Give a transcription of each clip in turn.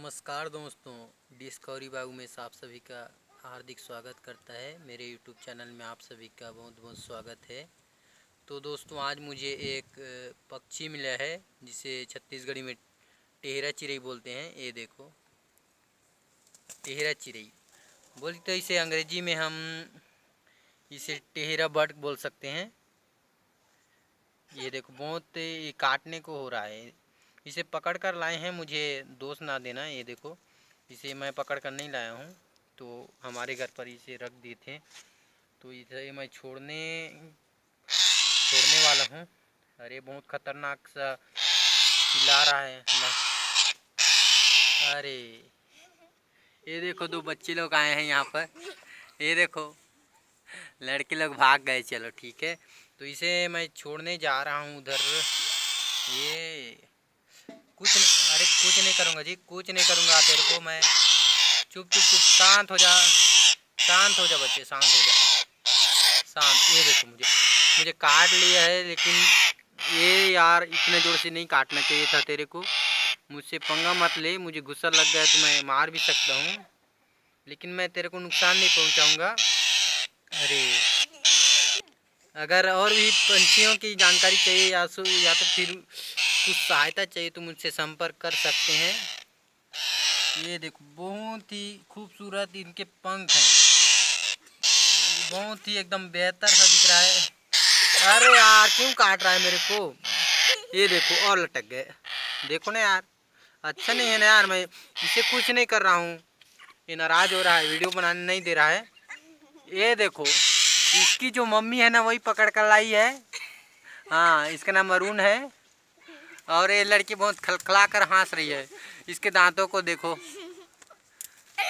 नमस्कार दोस्तों, डिस्कवरी बाबू में आप सभी का हार्दिक स्वागत करता है। मेरे यूट्यूब चैनल में आप सभी का बहुत बहुत स्वागत है। तो दोस्तों, आज मुझे एक पक्षी मिला है जिसे छत्तीसगढ़ी में टेहरा चिरई बोलते हैं। ये देखो, टेहरा चिरई बोलते, तो इसे अंग्रेजी में हम इसे टेहरा बर्ड बोल सकते हैं। ये देखो, बहुत ये काटने को हो रहा है। इसे पकड़ कर लाए हैं, मुझे दोष ना देना। ये देखो, इसे मैं पकड़ कर नहीं लाया हूँ, तो हमारे घर पर इसे रख दिए थे, तो इसे मैं छोड़ने वाला हूँ। अरे बहुत खतरनाक सा चिल्ला रहा है। अरे ये देखो, दो बच्चे लोग आए हैं यहाँ पर। ये देखो, लड़के लोग भाग गए। चलो ठीक है, तो इसे मैं छोड़ने जा रहा हूँ उधर। ये अरे कुछ नहीं करूँगा जी, कुछ नहीं करूँगा तेरे को मैं। चुप चुप चुप, शांत हो जा, शांत हो जा बच्चे, शांत हो जा, शांत। ये देखो, मुझे काट लिया है, लेकिन ये यार इतने जोर से नहीं काटना चाहिए था तेरे को। मुझसे पंगा मत ले, मुझे गुस्सा लग गया तो मैं मार भी सकता हूँ, लेकिन मैं तेरे को नुकसान नहीं पहुँचाऊँगा। अरे, अगर और भी पंछियों की जानकारी चाहिए या तो फिर कुछ सहायता चाहिए तो मुझसे संपर्क कर सकते हैं। ये देखो, बहुत ही खूबसूरत इनके पंख हैं, बहुत ही एकदम बेहतर सा दिख रहा है। अरे यार, क्यों काट रहा है मेरे को? ये देखो, और लटक गए। देखो ना यार, अच्छा नहीं है ना यार। मैं इसे कुछ नहीं कर रहा हूँ, ये नाराज हो रहा है, वीडियो बनाने नहीं दे रहा है। ये देखो, इसकी जो मम्मी है ना, वही पकड़ कर लाई है। हाँ, इसका नाम अरुण है, और ये लड़की बहुत खलखला कर हंस रही है। इसके दांतों को देखो,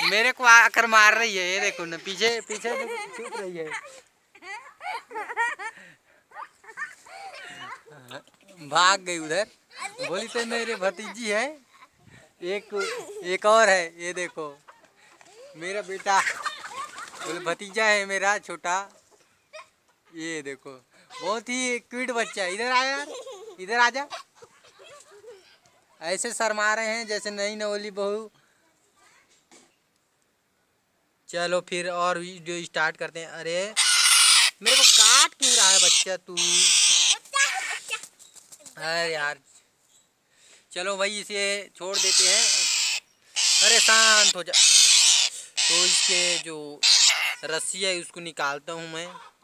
मेरे को आकर मार रही है। ये देखो ना, पीछे पीछे छुप रही है, भाग गई उधर। बोली तो मेरे भतीजी है, एक और है। ये देखो, मेरा बेटा, बोले भतीजा है मेरा छोटा। ये देखो, बहुत ही क्यूट बच्चा। इधर आ यार, इधर आ जा। ऐसे शर्मा रहे हैं जैसे नई नवली बहू। चलो फिर और वीडियो स्टार्ट करते हैं। अरे मेरे को काट क्यों रहा है बच्चा तू? अरे यार, चलो भाई, इसे छोड़ देते हैं। अरे शांत हो जा। तो इसके जो रस्सी है उसको निकालता हूँ मैं।